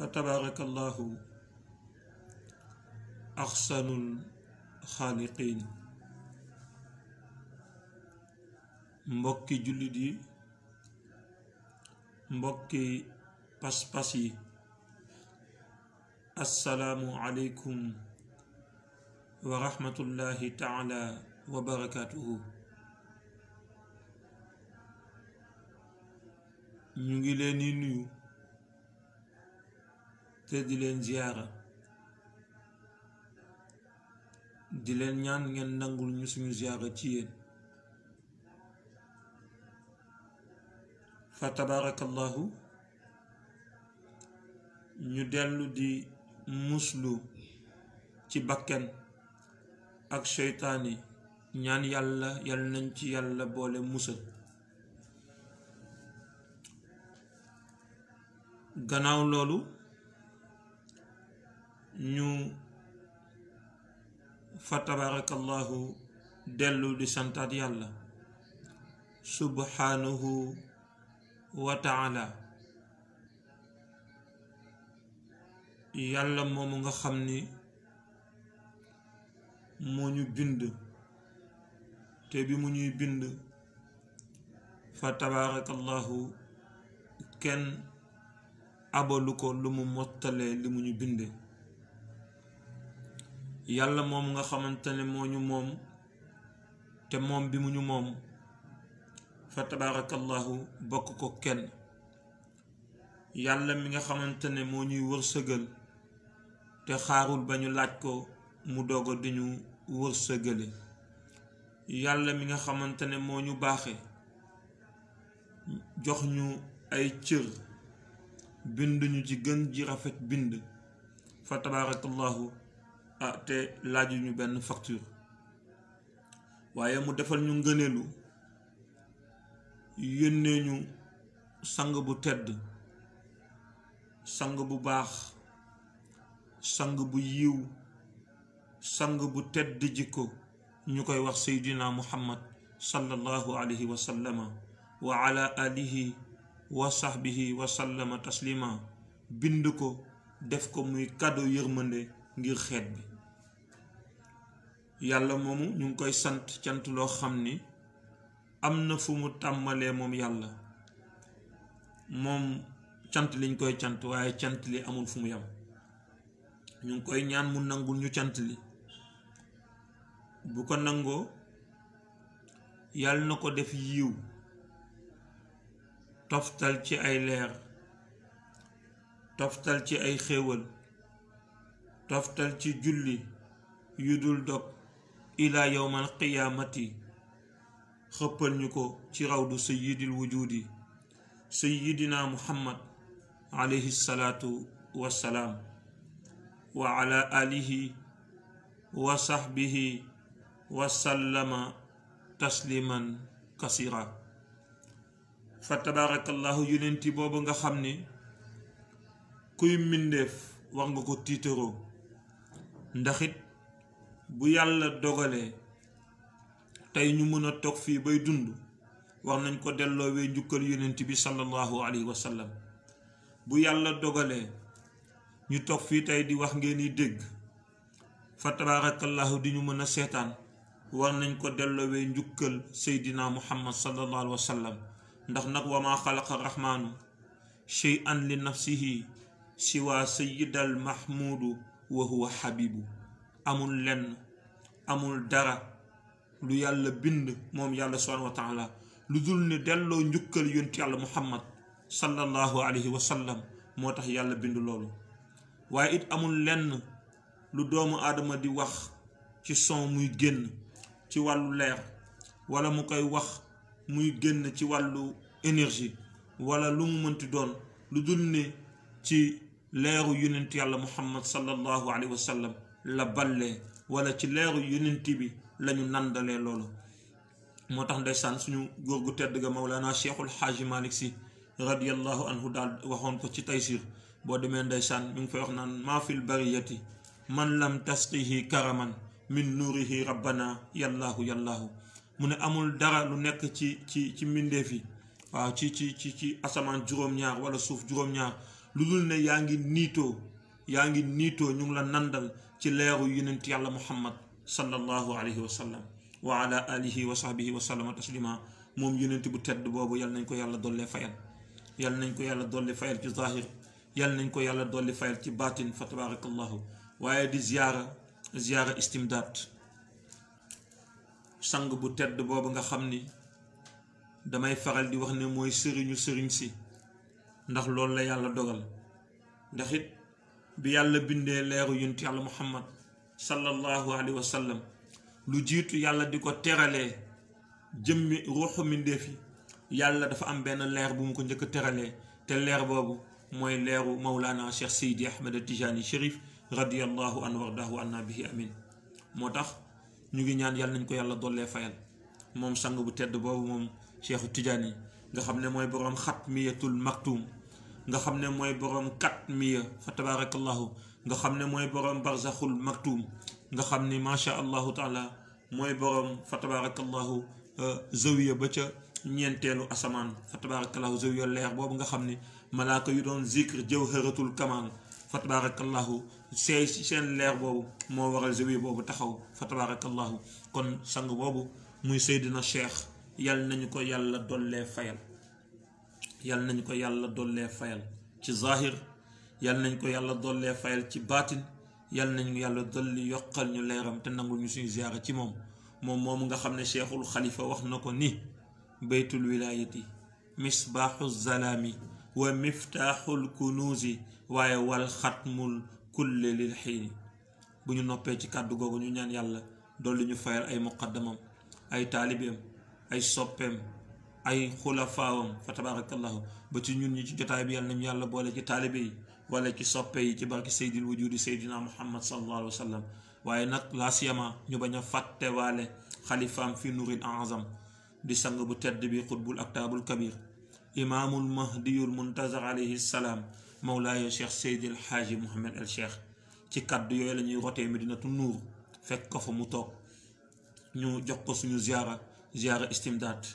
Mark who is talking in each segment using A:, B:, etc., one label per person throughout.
A: فتبارك الله أحسن الخالقين. mbokki jullit yi, mbokki pas-pas yi, assalaamu aleykum wa rahmatullahi taala wa barakatuhu. ñu ngi leen di nuyu te di leen ziyaara, di leen ñaan ngeen nangul ñu suñu ziyaara ci yéen. fa tabarakallahu ñu dellu di muslu ci bakken ak seytaani, ñaan yàlla yal nañ ci yàlla boole musal. gannaaw loolu ñu fa tabarakallahu dellu di santaat yàlla subhanahu wa taala, yàlla moomu nga xam ni moo ñu bind te bi mu ñuy bind fa tabarakallahu kenn abalu ko lu mu mottalee li mu ñu binde. yàlla moom nga xamante ne moo ñu moom te moom bi mu ñu moom fa tabarakallahu bokk ko kenn. yàlla mi nga xamante ne moo ñuy wërsëgal te xaarul ba ñu laaj ko mu dogo di ñu wërsëgale. yàlla mi nga xamante ne moo ñu baaxe jox ñu ay cër, bind ñu ci gën ji rafet bind fa tabarakallahu te laaju ñu benn facture, waaye mu defal ñu ngëneelu yónnee ñu sang bu tedd, sang bu baax, sang bu yiw, sang bu tedd jikko, ñu koy wax seydina muhammad sallallahu alayhi wa sallama wa ala alihi wa sahbihi wa sallama taslima. bind ko def ko muy kado yërmande ngir xeet bi. yàlla moomu ñu ngi koy sant cant loo xam ni am na fu mu tàmmalee moom yàlla. moom cant liñ koy cant, waaye cant li amul fu mu yam. ñu ngi koy ñaan mu nangul ñu cant li. bu ko nangoo yàlla na ko def yiw, toftal ci ay leer, toftal ci ay xéewal, toftal ci julli yu dul dog ila yawmal qiyaamati. xëppal ñu ko ci rawdu sayyidil wujudi sayyidina muhammad alayhi salaatu wassalaam wa ala alihi wa sahbihi wa sallama tasliman kasira. fa tabarakallahu yonenti boobu nga xam ni kuy mbindeef wax nga ko tiitaroo, ndaxit bu yàlla dogalee tey ñu mën a toog fii bay dund wax nañ ko delloowee njukkal yonent bi sallallahu alayhi wa sallam. bu yàlla dogalee ñu toog fii tey di wax ngeen di dégg fa tabarakallahu di ñu mën a seetaan war nañ ko delloowee njukkal seydina muhammad sallallahu alayhi wa sallam. ndax nag wa ma xalaqa rahmaanu shay'an li nafsihi siwa sayyidal mahmudu wa huwa habibu. amul lenn, amul dara lu yàlla bind moom yàlla subhanahu wa taala lu dul ne delloo njukkal yonent yàlla muhammad sallallahu alayhi wa sallam. moo tax yàlla bind loolu. waaye it amul lenn lu doomu aadama di wax ci son muy génn ci wàllu leer, wala mu koy wax muy génn ci wàllu énergie, wala lu mu mënti doon lu dul ne ci leeru yonent yàlla muhammad sallallahu alayhi wa sallam la ballee, wala ci leeru yonent bi lañu nandalee loolu. moo tax ndeysaan suñu góor gu tedd ga mawlana cheikhul xaaji malik si radiyallahu anhu daal waxoon ko ci taysir. boo demee ndeysaan mi ngi fay wax naan maa fil bariyati man lam tasqihi karaman min nuurihi rabbana yallaahu yallaahu. mu ne amul dara lu nekk ci mbindeef yi, waaw ci asamaan juróom-ñaar wala suuf juróom-ñaar lu dul ne yaa ngi niitoo ñu ngi la nandal ci leeru yonent yàlla muhammad sallallahu alayhi wa sallam wa ala alihi wa sahbihi wa sallama taslima moom yonent bu tedd boobu yal nañ ko yàlla dollee fayal yal nañ ko yàlla dolli fayal ci zahir yal nañ ko yàlla dolli fayal ci baatin fa tabarakallahu waaye di ziyaara istimdaad sang bu tedd boobu nga xam ni damay faral di wax ne mooy sëriñ si ndax loolu la yàlla dogal ndax it bi yàlla bindee leeru yonent yàlla muhammad sallallahu alayhi wa sallam lu jiitu yàlla di ko teralee jëmmi ruuxu mbindéef yi yàlla dafa am benn leer bu mu ko njëkk a teralee te leer boobu mooy leeru mawlaana cheikh seydi ahmed tijani chérif radiallahu an wardahu anna bihi amin moo tax ñu ngi ñaan yàlla nañ ko yàlla dollee fayal moom sang bu tedd boobu moom cheikhu tijani nga xam ne mooy boroom xatmiyatul maktum nga xam ne mooy boroom katmiya fa tabarakallahu nga xam ne mooy boroom barzaxul maktum nga xam ni macha allahu taala mooy boroom fa tabarakallahu zawiya ba ca ñeenteelu asamaan fa tabarakallahu zawiya leer boobu nga xam ni malaaka yu doon zikr jawharatul kamal fa tabarakallahu seen leer boobu moo waral zawiya boobu taxaw fa tabarakallahu kon sang boobu muy seydina cheikh yal nañu ko yàlla dollee fayal yal nañu ko yàlla dollee fayal ci zahir yal nañ ko yàlla dollee fayal ci baatin yal nañu yàlla dolli yokkal ñu leeram te nangul ñu suñu ziyaara ci moom moomu nga xam ne cheikhul xalifa wax na ko ni baytul wilayati misbaaxu zalaami wa miftaaxul kunuuzi waaye wal xatmul kulli lil xiini bu ñu noppee ci kàddu googu ñu ñaan yàlla dolli ñu fayal ay muqaddamam ay taalibeem ay soppeem ay xulafaawam fa tabarakallahu ba ci ñun ñi ci jotaay bi yàlla nañu yàlla boole ci taalibe yi wala ci soppe yi ci barki seydil wujudi seydina muhammad sallallahu alayhi wa sallam waaye nag laa siyama ñu bañ a fàttewaale xalifaam fi nuril azam di sang bu tedd bi xutbul aktaabul kabir imaamul mahdiyul muntazar alayhi salaam mawlaaya cheikh seydil xaaji muhammad el cheikh ci kaddu yooyu la ñuy rotee medinatu nuur fekk ko fa mu toog ñu jox ko suñu ziyaara istimdaad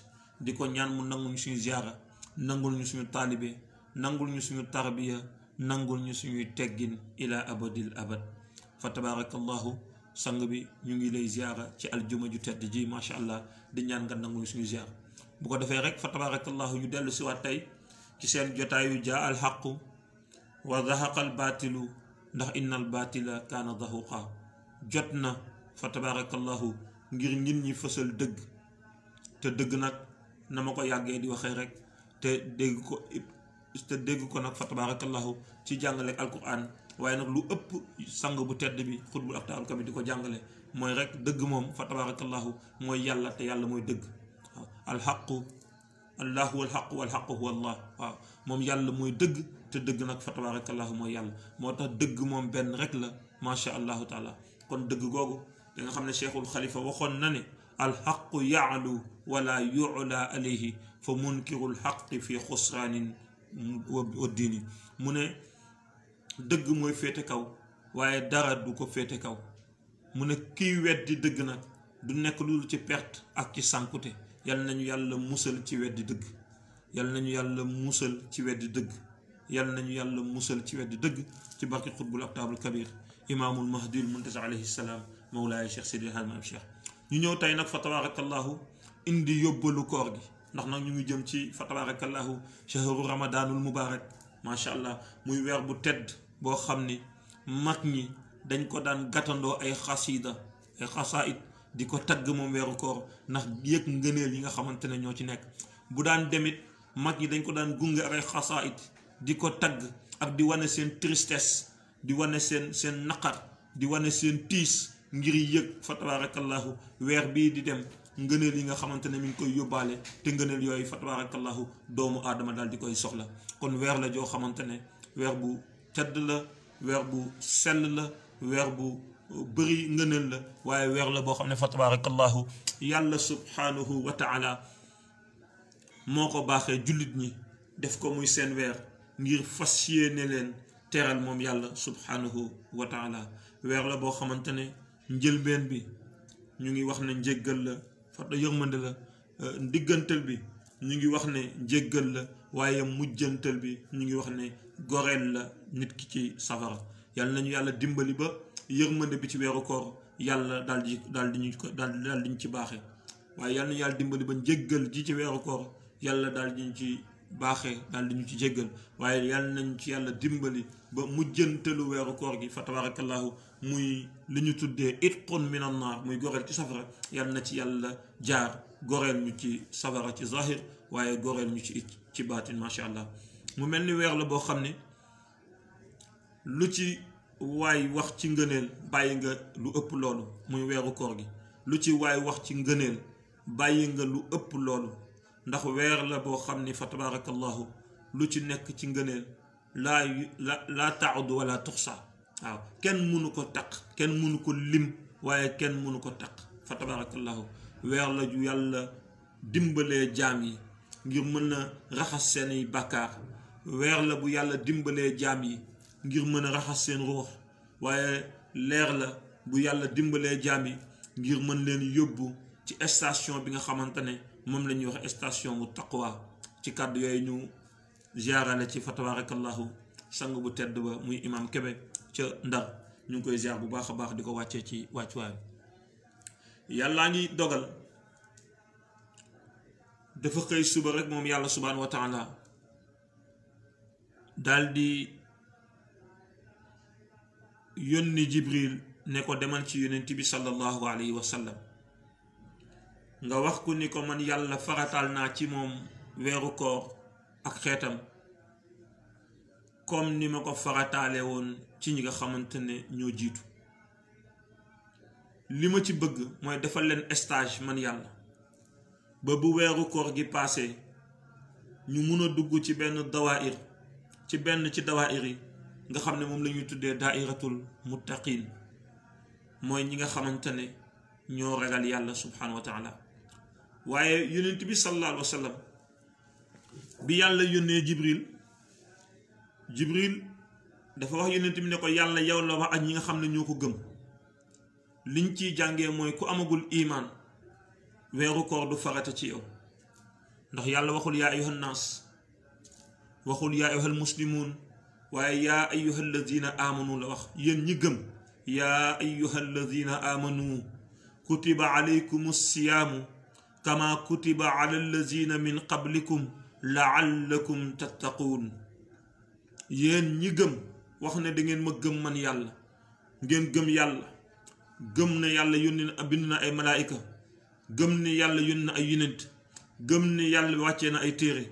A: di ko ñaan mu nangul ñu suñu ziyaara nangul ñu suñu taalibe nangul ñu suñu tarbiya nangul ñu suñuy teggin ila abadil abad fa tabarakallahu sang bi ñu ngi lay ziyaara ci aljuma ju tedd ji macha allah di ñaan nga nangul ñu suñu ziyaara bu ko defee rek fa tabarakallahu ñu dellu si waat tey ci seen jotaayu jaa al xaqu wa zahaqa al baatilu ndax inna al baatila kaana zahuqa jot na fa tabarakallahu ngir nit ñi fësal dëgg te dëgg nag na ma ko yàggee di waxee rek te dégg ko nag fa tabarakallahu ci jàngale alquran waaye nag lu ëpp sang bu tedd bi xutbul aktaabul kabir di ko jàngale mooy rek dëgg moom fa tabarakallahu mooy yàlla te yàlla mooy dëgg waaw alxaqu allahu walxaqu walxaqu huwa allah waaw moom yàlla mooy dëgg te dëgg nag fa tabarakallahu mooy yàlla moo tax dëgg moom benn rek la macha allahu taala kon dëgg googu da nga xam ne cheikhul xalifa waxoon na ne alxaqu yaalu wala yuula alayhi fa munkirul xaqi fi xusraanin wa diini mu ne dëgg mooy féete kaw waaye dara du ko féete kaw mu ne kiy weddi dëgg nag du nekk lu ci perte ak ci sànkute yal nañu yàlla musal ci weddi dëgg yal nañu yàlla musal ci weddi dëgg yal nañu yàlla musal ci weddi dëgg ci barki xutbul aktaabul kabir imaamul mahdiyul muntazar alayhi salaam mawlaaya cheikh seydi hajji maam cheikh ñu ñëw tey nag fa tabarakallahu indi yóbbalu koor gi ndax nag ñu ngi jëm ci fa tabarakallahu shahru ramadanul mubarak macha allah muy weer bu tedd boo xam ni mag ñi dañ ko daan gàttandoo ay xasida ay xasaid di ko tagg moom weeru koor ndax yëg ngëneel yi nga xamante ne ñoo ci nekk bu daan demit mag ñi dañ ko daan gunge ak ay xasaid di ko tagg ak di wane seen tristesse di wane seen naqar di wane seen tiis ngir yëg fa tabarakallahu weer bii di dem ngëneel yi nga xamante ne mi ngi koy yóbbaale te ngëneel yooyu fa tabarakallahu doomu aadama daal di koy soxla kon weer la joo xamante ne weer bu tedd la weer bu sell la weer bu bëri ngëneel la waaye weer la boo xam ne fa tabarakallahu yàlla subhanahu wa taala moo ko baaxee jullit ñi def ko muy seen weer ngir fas yéene leen teral moom yàlla subhanahu wa taala weer la boo xamante ne njëlbeen bi ñu ngi wax ne njéggal la fa yërmande la diggantal bi ñu ngi wax ne njéggal la waaye mujjantal bi ñu ngi wax ne goreel la nit ki ci safara. yàlla nañu yàlla dimbali ba yërmande bi ci weeru koor yàlla daal di ñu ci baaxee, waaye yàlla nañu yàlla dimbali ba njéggal ji ci weeru koor yàlla daal di ñu ci baaxee, daal di ñu ci jéggal, waaye yàlla nañ ci yàlla dimbali ba mujjantalu weeru koor gi fa tabarakallahu muy li ñu tuddee itqun min an naar, muy goreel ci safara. yàlla na ci yàlla jaar goreel ñu ci safara ci zahir, waaye goreel ñu ci baatin macha allah. mu mel ni weer la boo xam ne lu ci waay wax ci ngëneel bàyyi nga lu ëpp loolu, muy weeru koor gi. lu ci waay wax ci ngëneel bàyyi nga lu ëpp loolu, ndax weer la boo xam ni fa tabarakallahu lu ci nekk ci ngëneel laa taud wala tuxsa. waaw kenn mënu ko taq, kenn mënu ko lim, waaye kenn mënu ko taq fa tabarakallahu. weer la ju yàlla dimbalee jaam yi ngir mën a raxas seeni bàkkaar. weer la bu yàlla dimbalee jaam yi ngir mën a raxas seen ruux, waaye leer la bu yàlla dimbalee jaam yi ngir mën leen yóbbu ci station bi nga xamante ne moom la ñuy wax station bu taqwa. ci kàddu yooyu ñu ziarale ci fa tabarakallahu sang bu tedd ba muy imam Kebe ca Ndar, ñu ngi koy ziar bu baax a baax di ko wàccee ci wàccuwaay. yàllaa ngi dogal dafa xëy suba rek moom yàlla subhanahu wa taala daal di yónni Jibril ne ko demal ci yonent bi sallallahu alayhi wa sallam nga wax ko ni ko man yàlla farataal naa ci moom weeru koor ak xeetam comme ni ma ko farataale woon ci ñi nga xamante ne ñoo jiitu. li ma ci bëgg mooy defal leen stage man yàlla ba bu weeru koor gi paase ñu mun a dugg ci benn dawaayir ci dawaayir yi nga xam ne moom la ñuy tuddee daairatul muttaqin, mooy ñi nga xamante ne ñoo ragal yàlla subhanahu wa taala. waaye yonent bi sallallahu alayhi wa sallam bi yàlla yónnee Jibril dafa wax yonent bi ne ko yàlla yow la wax ak ñi nga xam ne ñoo ko gëm. liñ ciy jàngee mooy ku amagul imaan weeru koor du farata ci yow, ndax yàlla waxul yaa ayyuhan naas, waxul yaa ayyuhal muslimuun, waaye yaa ayyuhal lazina amanu la wax. yéen ñi gëm yaa ayyuhal lazina amanu kutiba alaykum siyaamu kama kutiba ala allazina min qablikum laallakum tattaquun. yéen ñi gëm wax ne da ngeen ma gëm man yàlla, ngeen gëm yàlla, gëm ne yàlla yónni na bind na ay malaayika, gëm ne yàlla yónni na ay yonent, gëm ne yàlla wàccee na ay téere,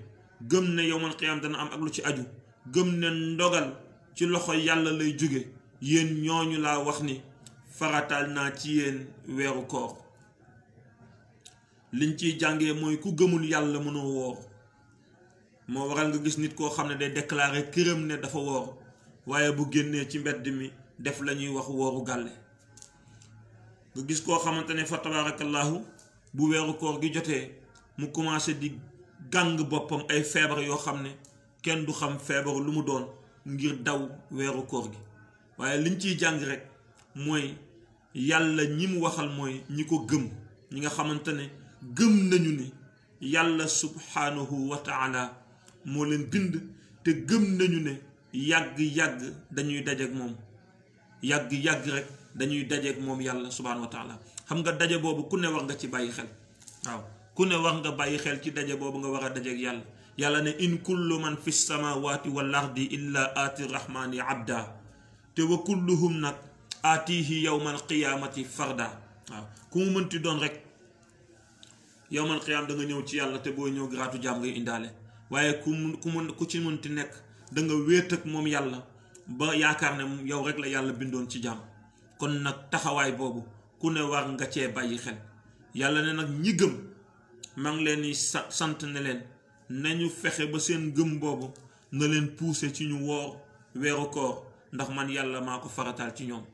A: gëm ne yowmal qiyaam dana am ak lu ci aju, gëm ne ndogal ci loxo yàlla lay jóge. yéen ñooñu laa wax ni farataal naa ci yéen weeru koor. liñ ciy jàngee mooy ku gëmul yàlla mënoo woor. moo waral nga gis nit koo xam ne day déclarer këram ne dafa woor, waaye bu génnee ci mbedd mi def la ñuy wax wooru gàlle. nga gis koo xamante ne fa tabarakallahu bu weeru koor gi jotee mu commencé di gàng boppam ay feebar yoo xam ne kenn du xam feebaru lu mu doon ngir daw weeru koor gi. waaye liñ ciy jàng rek mooy yàlla ñi mu waxal mooy ñi ko gëm, ñi nga xamante ne gëm nañu ni yàlla subhanahu wa taala moo leen bind, te gëm nañu ne yàgg-yàgg dañuy dajeek moom, yàgg-yàgg rek dañuy dajeek moom yàlla subhanahu wa taala. xam nga daje boobu ku ne war nga ci bàyyi xel. waaw ku ne war nga bàyyi xel ci daje boobu nga war a dajeek yàlla. yàlla ne in kullu man fi samawati wal ardi illa aati rahmani abda, te wa kulluhum nag aatihi yawmal qiyaamati farda. waaw ku mu mënti doon rek yawmal qiyaam da nga ñëw ci yàlla te boo ñëw garaatu jaam ngay indaale. waaye ku ci mënti nekk da nga wéet ak moom yàlla ba yaakaar ne yow rek la yàlla bindoon ci jaam. kon nag taxawaay boobu ku ne war nga cee bàyyi xel. yàlla ne nag ñi gëm maa ngi leen di sant ne leen nañu fexe ba seen gëm boobu na leen pousser ci ñu woor weeru koor, ndax man yàlla maa ko farataal ci ñoom.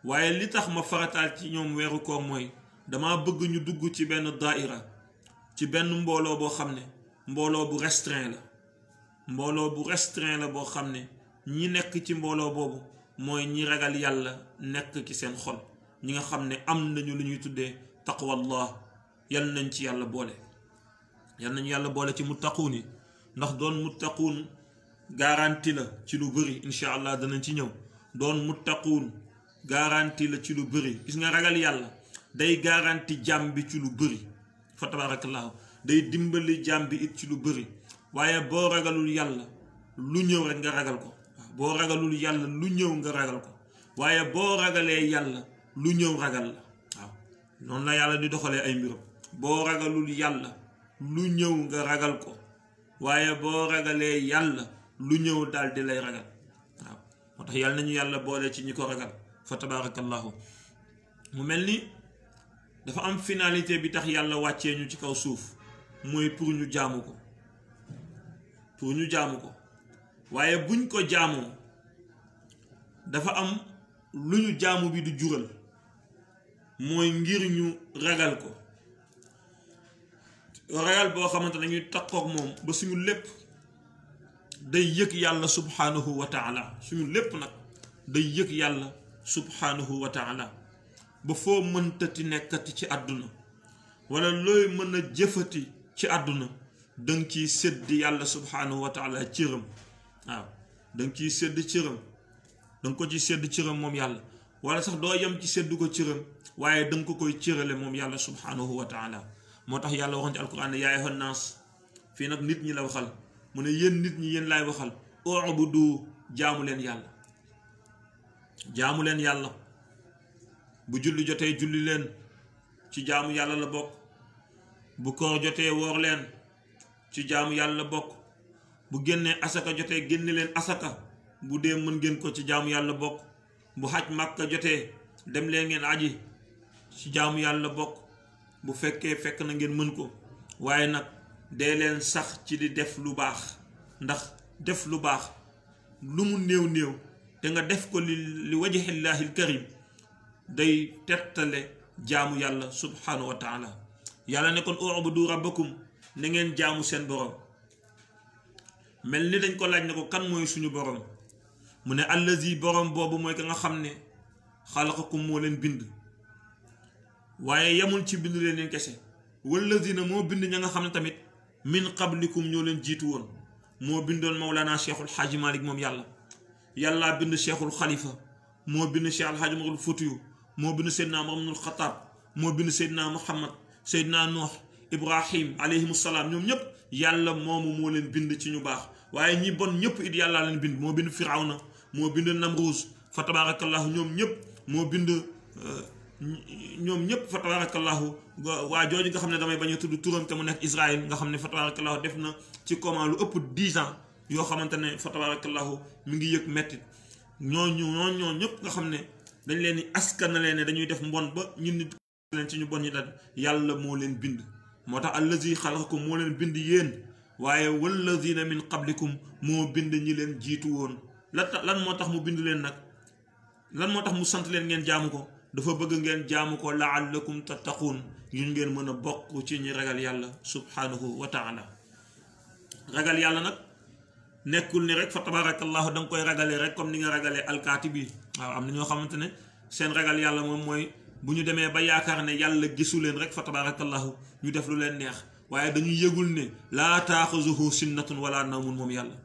A: waaye li tax ma farataal ci ñoom weeru koor mooy dama bëgg ñu dugg ci benn daaira, ci benn mbooloo boo xam ne mbooloo bu restreint la. mbooloo bu restreint la boo xam ne ñi nekk ci mbooloo boobu mooy ñi ragal yàlla nekk ci seen xol, ñi nga xam ne am nañu lu ñuy tuddee taqwallah. yal nañ ci yàlla boole, yal nañu yàlla boole ci muttaquuni. ndax doon muttaquun garanti la ci lu bëri incha allah danañ ci ñëw doon muttaquun garanti la ci lu bëri gis nga ragal yàlla day garanti jàmm bi ci lu bëri fa tabarakallahu day dimbali jàmm bi it ci lu bëri waaye boo ragalul yàlla lu ñëw rek nga ragal ko boo ragalul yàlla lu ñëw nga ragal ko waaye boo ragalee yàlla lu ñëw ragal la waaw noonu la yàlla di doxalee ay mbiram boo ragalul yàlla lu ñëw nga ragal ko waaye boo ragalee yàlla lu ñëw daal di lay ragal waaw moo tax yàlla nañu yàlla boole ci ñi ko ragal fa tabarakallahu mu mel ni dafa am finalité bi tax yàlla wàccee ñu ci kaw suuf mooy pour ñu jaamu ko waaye buñ ko jaamoo dafa am lu ñu jaamu bi du jural mooy ngir ñu ragal ko ragal boo xamante ne ñuy takkook moom ba suñu lépp day yëg yàlla subhanahu wa taala suñu lépp nag day yëg yàlla subhanahu wa taala ba foo mëntati nekkati ci àdduna wala looy mën a jëfati ci àdduna danga ciy sédd yàlla subhanahu wa taala cëram waaw danga ciy sédd cëram danga ko ci sédd cëram moom yàlla wala sax doo yem ci sédd ko cëram waaye danga ko koy cërale moom yàlla subhanahu wa taala moo tax yàlla waxoon ci alquran ne yaa ayyuhan naas fii nag nit ñi la waxal mu ne yéen nit ñi yéen laay waxal u'budu jaamu leen yàlla bu julli jotee julli leen ci jaamu yàlla la bokk bu koor jotee woor leen ci jaamu yàlla la bokk bu génnee asaka jotee génne leen asaka bu dee mën ngeen ko ci jaamu yàlla bokk bu xaj màkka jotee dem leen ngeen aji ci jaamu yàlla bokk bu fekkee fekk na ngeen mën ko waaye nag dee leen sax ci di def lu baax ndax def lu baax lu mu néew néew te nga def ko li wajhillaahi alkarim day tettale jaamu yàlla subhanahu wa taala yàlla ne kon u'budu rabbakum na ngeen jaamu seen borom mel ni dañ ko laaj ne ko kan mooy suñu borom mu ne allazi borom boobu mooy ka nga xam ne xalaqakum moo leen bind waaye yemul ci bind leen kese wallazina moo bind ña nga xam ne tamit min qablikum ñoo leen jiitu woon moo bindoon Mawlana Cheikhul Xaaji Malik moom yàllaa bind Cheikhul Xalifa moo bind Cheikh Alxaaji Umarul Fuutiyu moo bind Seydina Muhammadul Xataab moo bind Seydina Muhammad Seydina Nuux Ibrahim alayhimu salaam ñoom ñëpp yàlla moomu moo leen bind ci ñu baax waaye ñi bon ñëpp it yàllaa leen bind moo bind Firawna moo bind Namruus fa tabaarakallahu ñoom ñëpp fa tabaarakallahu waa jooju nga xam ne damay bañ a tudd turam te mu nekk Israël nga xam ne fa tabaarakallahu def na ci coma lu ëpp 10 ans yoo xamante ne fa tabaarakallahu mi ngi yëg mettit ñooñu ñëpp nga xam ne dañ leen di askanale ne dañuy def mbon ba ñu nit leen ci ñu bon ñi dal yàlla moo leen bind moo tax allazi xalaqakum moo leen bind yéen waaye wallazina min qablikum moo bind ñi leen jiitu woon lan moo tax mu bind leen nag lan moo tax mu sant leen ngeen jaamu ko dafa bëgg ngeen jaamu ko la'allakum tattaquun ngir ngeen mën a bokk ci ñi ragal yàlla subhanahu wa taala ragal yàlla nag nekkul ni rek fa tabarakallahu da nga koy ragalee rek comme ni nga ragalee alkaati bi waaw am na ñoo xamante ne seen ragal yàlla moom mooy bu ñu demee ba yaakaar ne yàlla gisu leen rek fa tabarakallahu ñu def lu leen neex waaye dañuy yëgul ne laa taaxuzuhu sinnatun wala nawmun moom yàlla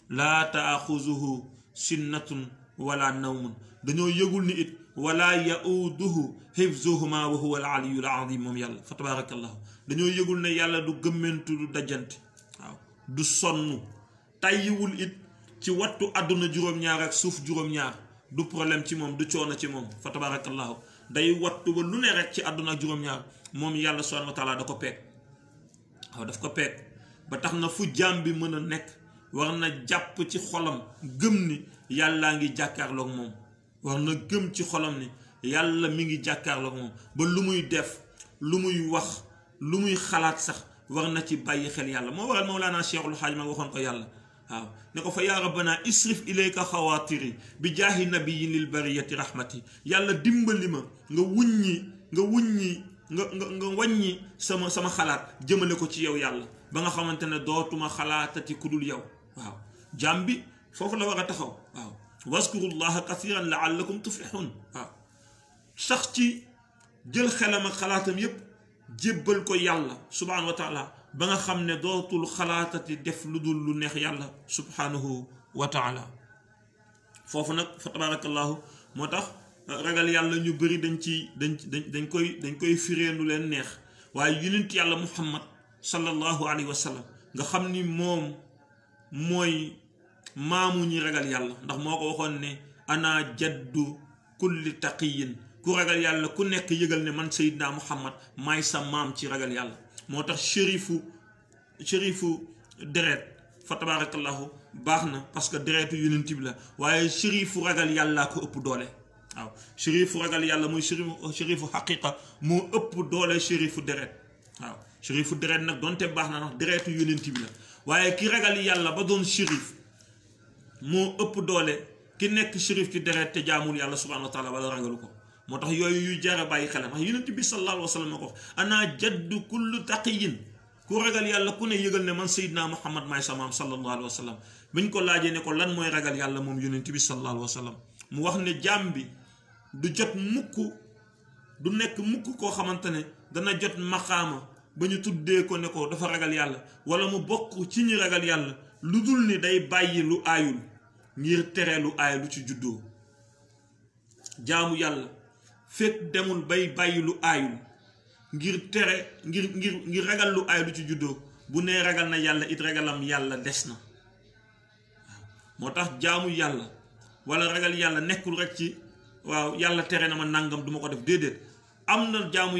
A: laa taaxuzuhu sinnatun wala nawmun dañoo yëgul ni it wala yauduhu hifzuhuma wa huwa al aliyul azim moom yàlla fa tabarakallahu dañoo yëgul ne yàlla du gëmmentu du dajjanti waaw du sonn tàyyiwul it ci wattu àdduna juróom-ñaar ak suuf juróom-ñaar du problème ci moom du coono ci moom fa tabarakallahu day wattu ba lu ne rek ci àdduna ak juróom-ñaar moom yàlla subhanahu wa taala da ko peeg waaw daf ko peeg ba tax na fu jaam bi mën a nekk war na jàpp ci xolam gëm ni yàllaa ngi jàkkaarloog moom war na gëm ci xolam ni yàlla mi ngi jàkkaarloog moom ba lu muy def lu muy wax lu muy xalaat sax war na ci bàyyi xel yàlla moo waral Mawlana Cheikhul Xaaj ma waxoon ko yàlla waaw ne ko fa yaa rabbana isrif ilayka xawaatiri bi jaahi nabiyin lil bariyati rahmati yàlla dimbali ma nga wàññi sama xalaat jëmale ko ci yow yàlla ba nga xamante ne dootuma xalaatati ku dul yow waaw jaam bi foofu la war a taxaw waaw waskurullaha kasiran laallakum tuflihun waaw sax ci jël xelam ak xalaatam yépp jébbal ko yàlla subhanahu wa taala ba nga xam ne dootul xalaatati def lu dul lu neex yàlla subhanahu wa taala. foofu nag fa tabarakallahu moo tax ragal yàlla ñu bëri dañ koy firee nu leen neex, waaye yonent yàlla muhammad sallallahu alayhi wa sallam nga xam ni moom mooy maamu ñi ragal yàlla, ndax moo ko waxoon ne ana jaddu kulli taqiyin, ku ragal yàlla ku nekk yëgal ne man Seydina Muhammad maay sa maam ci ragal yàlla. moo tax shérifu deret fa tabarakallahu baax na parce que deretu yonent bi la, waaye shérifu ragal yàlla ko ëpp doole. waaw shérifu ragal yàlla muy shérifu xaqiqa moo ëpp doole shérifu deret. waaw shérifu deret nag donte baax na ndax deretu yonent bi la, waaye ki ragal yàlla ba doon shérif moo ëpp doole ki nekk shérif ci deret te jaamul yàlla subhanahu wa taala wala ragalu ko. moo tax yooyu yuy jara bàyyi xelam ndax yonent bi sallallahu alayhi wa sallam ko ana jaddu kullu taqiyin, ku ragal yàlla ku ne yëgal ne man Seydina Muhammad maay sa maam sallallahu alayhi wa sallam. biñ ko laajee ne ko lan mooy ragal yàlla moom yonent bi sallallahu alayhi wa sallam, mu wax ne jaam bi du jot mukk, du nekk mukk koo xamante ne dana jot maqaama ba ñu tuddee ko ne ko dafa ragal yàlla wala mu bokk ci ñi ragal yàlla lu dul ni day bàyyi lu aayul ngir tere lu aay lu ci juddoo. jaamu yàlla fekk demul bay bàyyi lu aayul ngir tere ngir ragal lu aay lu ci juddoo, bu nee ragal na yàlla it ragalam yàlla des na. moo tax jaamu yàlla wala ragal yàlla nekkul rek ci waaw yàlla tere na ma nangam duma ko def, déedéet. am na jaamu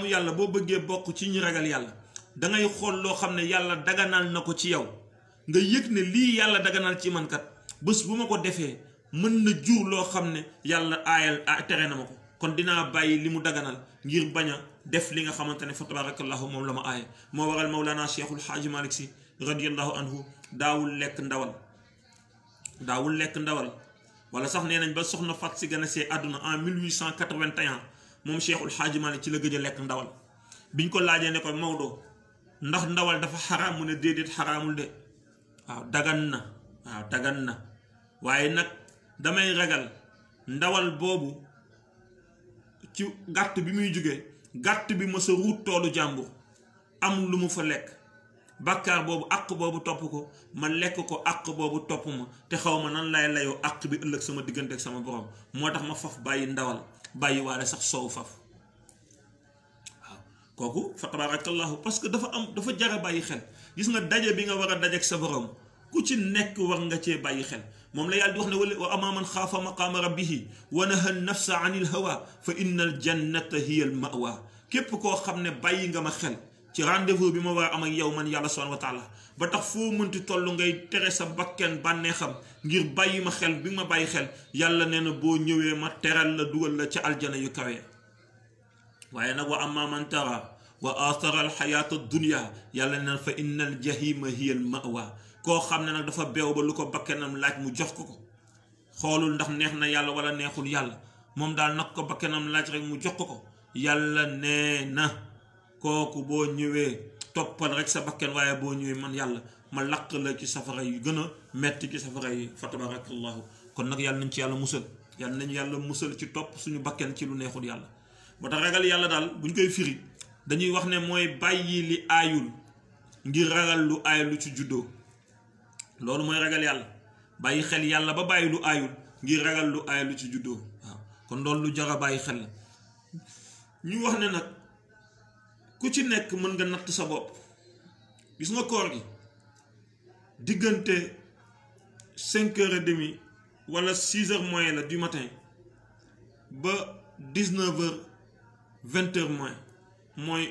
A: yàlla boo bëggee bokk ci ñi ragal yàlla dangay xool loo xam ne yàlla daganal na ko ci yow, nga yëg ne lii yàlla daganal ci man kat bés bu ma ko defee mën na jur loo xam ne yàlla tere na ma ko, kon dinaa bàyyi li mu daganal ngir bañ a def li nga xamante ne fa tabarakallahu moom la ma aaye. moo waral Mawlana Cheikhul Xaaji Malik Si radiyallahu anhu daawul lekk ndawal wala sax nee nañ ba soxna Fat Si gën a see àdduna en 1881 moom Cheikhul Xaaji Malik ci la gëj a lekk ndawal. biñ ko laajee ne ko Maodo ndax ndawal dafa xaraam mu ne déedéet xaraamul de, waaw dagan na waaye nag damay ragal ndawal boobu ci gàtt bi muy jóge gàtt bi mës a ruut toolu jàmbur am lu mu fa lekk, bàkkaar boobu àq boobu topp ko, ma lekk ko àq boobu topp ma te xaw ma nan lay layoo àq bi ëllëg sama diggante ak sama borom. moo tax ma faf bàyyi ndawal bàyyi waale sax soow faf. waaw kooku fa tabarakallahu parce que dafa jara bàyyi xel. gis nga daje bi nga war a dajeek sa borom ku ci nekk war nga cee bàyyi xel. moom la yàlla di wax ne wa amma man xaafa maqaama rabbihi wa naha nafsa anil hawa fa inna al jannata hiya al mawa. képp koo xam ne bàyyi nga ma xel ci rendez-vous bi ma war a am ak yow man yàlla subhanahu wa taala ba tax foo mënti toll ngay tere sa bakken bànneexam ngir bàyyi ma xel bi ma bàyyi xel, yàlla nee na boo ñëwee ma teral la dugal la ca aljana yu kawe. waaye nag wa amma man tara wa athara al xayaata dunya, yàlla nee na fa inna al jahima hiya al mawa. koo xam ne nag dafa beew ba lu ko bakkenam laaj mu jox ko xoolul ndax neex na yàlla wala neexul yàlla, moom daal nag ko bakkenam laaj rek mu jox ko yàlla nee na kooku boo ñëwee toppal rek sa bakken, waaye boo ñëwee man yàlla ma lakk la ci safara yu gën a metti ci safara yi fa tabarakallahu. kon nag yàlla nañ ci yàlla musal, yàlla nañu yàlla musal ci topp suñu bakken ci lu neexul yàlla. moo tax ragal yàlla daal buñ koy firi dañuy wax ne mooy bàyyi li aayul ngir ragal lu aay lu ci juddoo. loolu mooy ragal yàlla, bàyyi xel yàlla ba bàyyi lu aayul ngir ragal lu aay lu ci juddoo. waaw kon loolu lu jar a bàyyi xel la. ñu wax ne nag ku ci nekk mën nga natt sa bopp. gis nga koor gi diggante 5h30 wala 6h moins la du matin ba 19h 20h moins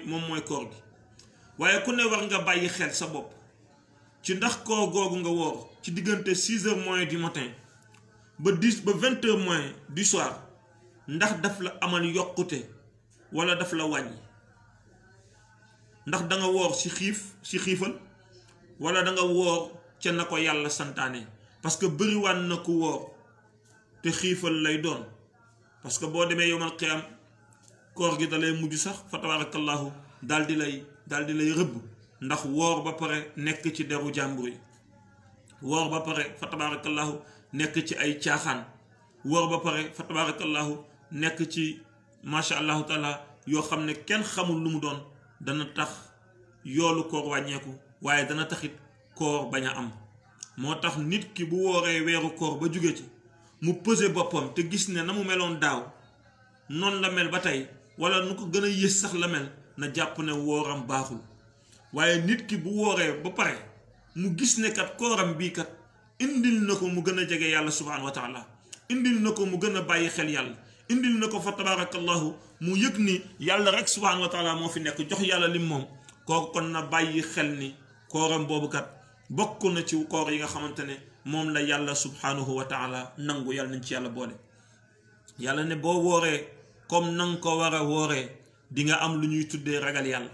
A: moom mooy koor gi. waaye ku ne war nga bàyyi xel sa bopp ci ndax koor googu nga woor ci diggante 6h moins du matin ba 20h moins du soir ndax daf la amal yokkute wala daf la wàññi. ndax da nga woor ci xiifal wala da nga woor ca na ko yàlla santaane. parce que bëriwaan na ku woor te xiifal lay doon, parce que boo demee yowmal qiyaam koor gi dalay mujj sax fa tabarakallahu daal di lay rëbb, ndax woor ba pare nekk ci deru jàmbur yi, woor ba pare fa tabarakallahu nekk ci ay caaxaan, woor ba pare fa tabarakallahu nekk ci macha allahu taala yoo xam ne kenn xamul lu mu doon, dana tax yoolu koor wàññeeku waaye dana taxit koor bañ a am. moo tax nit ki bu wooree weeru koor ba jóge ci mu pesé boppam te gis ne na mu meloon daaw noonu la mel ba tey wala nu ko gën a yées sax la mel na jàpp ne wooram baaxul. waaye nit ki bu wooree ba pare mu gis ne kat kooram bii kat indil na ko mu gën a jege yàlla subhanahu wa taala, indil na ko mu gën a bàyyi xel yàlla, indil na ko fa tabarakallahu mu yëg ni yàlla rek subhanahu wa taala moo fi nekk jox yàlla lim moom. kooku kon na bàyyi xel ni kooram boobu kat bokk na ci koor yi nga xamante ne moom la yàlla subhanahu wa taala nangu. yàlla nañ ci yàlla boole. yàlla ne boo wooree comme nanga ko war a wooree di nga am lu ñuy tuddee ragal yàlla.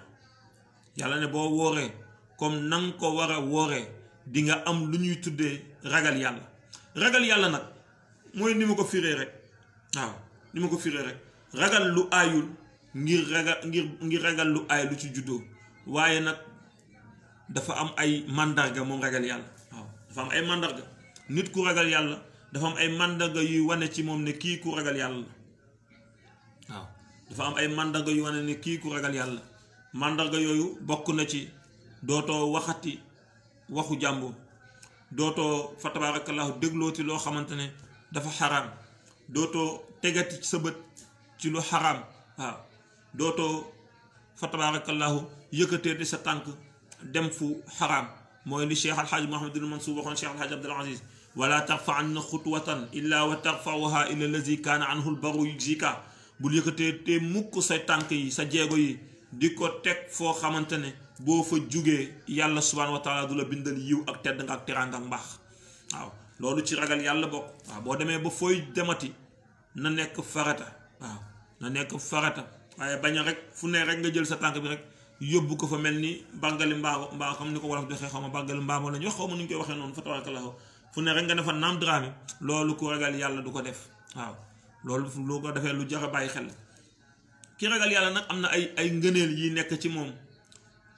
A: yàlla ne boo wooree comme nanga ko war a wooree di nga am lu ñuy tuddee ragal yàlla. ragal yàlla nag mooy ni ma ko firee rek, waaw ni ma ko firee rek, ragal lu aayul ngir ragal lu aay lu ci juddoo. waaye nag dafa am ay màndarga moom ragal yàlla. waaw dafa am ay màndarga. nit ku ragal yàlla dafa am ay màndarga yuy wane ci moom ne kii ku ragal yàlla la. waaw dafa am ay màndarga yu wane ne kii ku ragal yàlla. màndarga yooyu bokk na ci dootoo waxati waxu jàmbur, dootoo fa tabarakallahu déglooti loo xamante ne dafa xaraam, dootoo tegati ci sa bët ci lu xaraam. waaw dootoo fa tabarakallahu yëkkatee di sa tànk dem fu xaraam. mooy li Cheikh Alxaaj Muhammadul Mansuur waxoon Cheikh Alxaaj Abdul Aziz, wala tarfa anna xutwatan illa wa tarfauha ila allazi kaana anhu lbaru yujzika. bul yëkkatee te mukk sa tànk yi sa jeego yi di ko teg foo xamante ne boo fa jugee yàlla subhanahu wa taala du la bindal yiw ak tedd nga ak teraanga ak mbaax. waaw loolu ci ragal yàlla bokk. waaw boo demee ba fooy demati na nekk farata. waaw na nekk farata waaye bañ a rek fu ne rek nga jël sa tànk bi rek yóbbu ko fa mel ni bàggali mbaa xam ni ko wolof doxee xaw ma bàggali mbaamoo la ñu wax xaw ma nu ñu koy waxee noonu fa tabarakallahu fu ne rek nga ne fa naam drame. loolu ku ragal yàlla du ko def. waaw loolu lu ko defee lu jar a bàyyi xel. ki ragal yàlla nag am na ay ngëneel yi nekk ci moom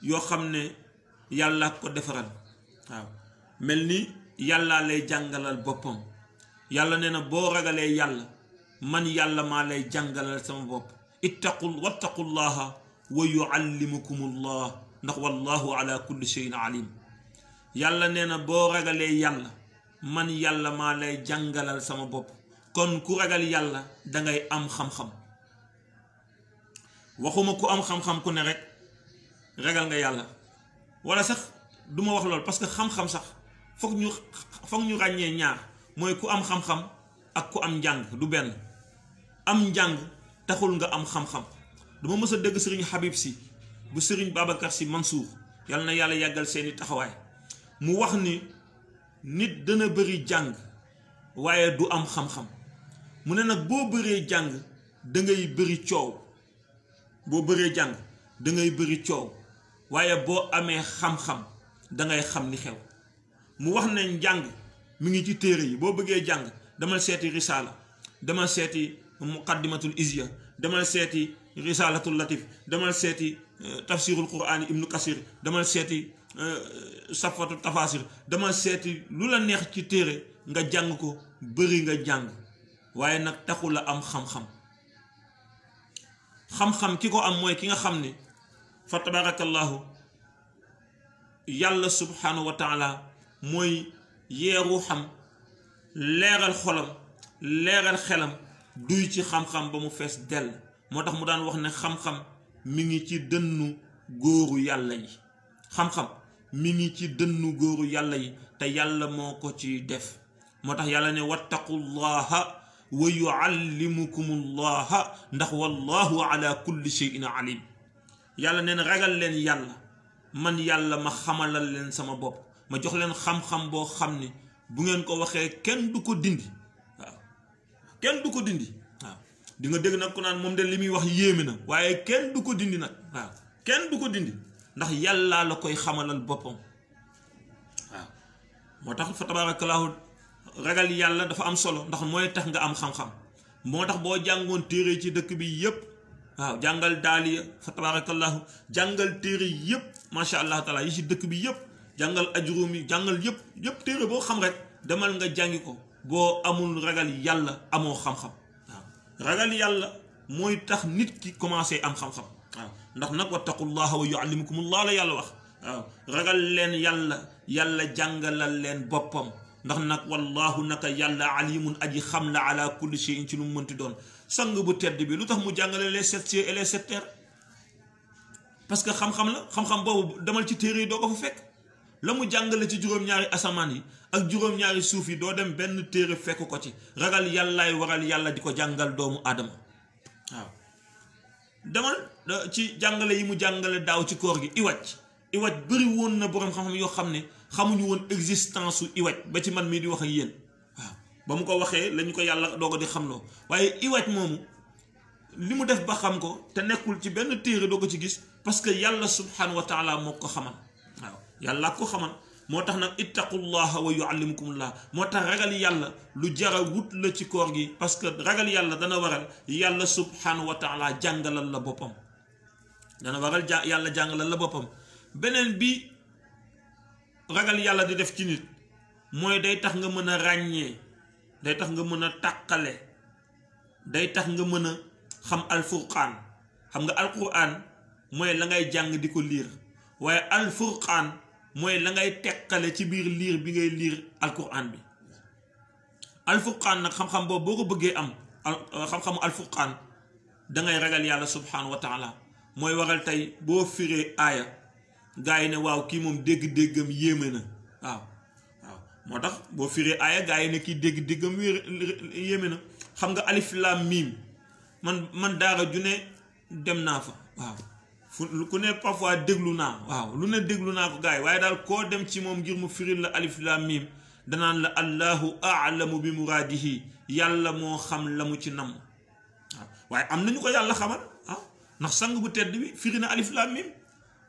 A: yoo xam ne yàlla ko defaral. waaw mel ni yàlla lay jàngalal boppam. yàlla nee na boo ragalee yàlla man yàlla maa lay jàngalal sama bopp. wattaqullaha wa yuallimukumullah ndax wallahu ala kulli shay'in alim. yàlla nee na boo ragalee yàlla man yàlla maa lay jàngalal sama bopp. kon ku ragal yàlla dangay am xam-xam. waxuma ku am xam-xam ku ne rek ragal nga yàlla, wala sax duma wax lool parce que xam-xam sax foog ñu ràññee ñaar. mooy ku am xam-xam ak ku am njàng du benn. am njàng taxul nga am xam-xam. dama mës a dégg sëriñ Habib si bu sëriñ Babacar si Mansour yàlla na yàlla yàggal seeni taxawaay mu wax ni nit dana bëri jàng waaye du am xam-xam. mu ne nag boo bëree jàng dangay bëri coow. boo bëree jàng dangay bëri coow waaye boo amee xam-xam dangay xam li xew. mu wax ne njàng mi ngi ci téere yi. boo bëggee jàng demal seeti risaala, demal seeti muqaddimatul izya, demal seeti risalatul latif, demal seeti tafsirul qur'ani ibnu kasir, demal seeti safatu tafasir, demal seeti lu la neex ci téere nga jàng ko. bëri nga jàng waaye nag taxul la am xam-xam. xam-xam ki ko am mooy ki nga xam ne fa tabarakallahu yàlla subhanahu wa taala mooy yeeru xam, leeral xolam, leeral xelam, duy ci xam-xam ba mu fees dell. moo tax mu daan wax ne xam-xam mi ngi ci dënnu góoru yàlla yi. xam-xam mi ngi ci dënnu góoru yàlla yi te yàlla moo ko ci def. moo tax yàlla ne wattaqullaha wa yuallimukumullaha ndax wallahu ala kulli shay'in alim. yàlla neen ragal leen yàlla man yàlla ma xamalal leen sama bopp, ma jox leen xam-xam boo xam ne bu ngeen ko waxee kenn du ko dindi. waaw kenn du ko dindi. waaw di nga dégg nag ku naan moom de li muy wax yéeme na waaye kenn du ko dindi nag. waaw kenn du ko dindi ndax yàlla la koy xamalal boppam. waaw moo tax fa tabarakallahu ragal yàlla dafa am solo ndax mooy tax nga am xam-xam. moo tax boo jàngoon téere ci dëkk bi yépp, waaw jàngal daaliya fa tabarakallahu jàngal téere yépp macha allah taala yi ci dëkk bi yépp, jàngal ajrum yi, jàngal yépp téere boo xam rek demal nga jàngi ko. boo amul ragal yàlla amoo xam-xam. waaw ragal yàlla mooy tax nit ki commencé am xam-xam. waaw ndax nag wattaqullaha wa yuallimukumullah la yàlla wax waaw ragal leen yàlla jàngalal leen boppam ndax nag wallahu naka yàlla alimun aji xam la ala kulli shay'in ci lu mu mënti doon sang bu tedd bi lu tax mu jàngale les 7 cieux et les 7 terres parce que xam-xam la xam-xam boobu demal ci téere yi doo ko fa fekk la mu jàngale ci juróom-ñaari asamaan yi ak juróom-ñaari suuf yi doo dem benn téere fekk ko ci ragal yàllaay waral yàlla di ko jàngal doomu aadama waaw demal ci jàngale yi mu jàngale daaw ci koor gi iwaj bëri woon na boroom xam-xam yoo xam ne xamuñu woon existence su iwaj ba ci man mii di wax ak yéen waaw ba mu ko waxee lañu ko yàlla dooga di xamloo waaye iwaj moomu li mu def ba xam ko te nekkul ci benn téere doo ko ci gis parce que yàlla subhanahu wa taala moo ko xamal waaw yàlla ko xamal moo tax nag ittaqullaha wa yuallimukumullah moo tax ragal yàlla lu jara wut la ci koor gi parce que ragal yàlla dana waral yàlla subhanahu wa taala jàngalal la boppam dana waral yàlla jàngalal la boppam beneen bi ragal yàlla di def ci nit mooy day tax nga mën a ràññee day tax nga mën a tàqale day tax nga mën a xam alfurqaan xam nga alquran mooy la ngay jàng di ko liir waaye alfurqaan mooy la ngay teqale ci biir liir bi ngay liir alquran bi alfurqaan nag xam-xam boobu boo ko bëggee am xam-xamu alfurqaan dangay ragal yàlla subhanahu wa taala mooy waral tey boo firee aaya gaa yi ne waaw kii moom dégg-déggam yéeme na waaw moo tax boo firee aaya gaa yi ne kii dégg-déggam yéeme na xam nga alif lam miim man daara ju ne dem naa fa waaw fu ku ne parfois déglu naa waaw lu ne déglu naa ko gaa yi waaye daal koo dem ci moom ngir mu firil la alif lam miim danaan la allahu aalamu bi muraadihi yàlla moo xam la mu ci namm waaw waaye am nañu ko yàlla xamal ndax sang bu tedd bi firi na alif lam miim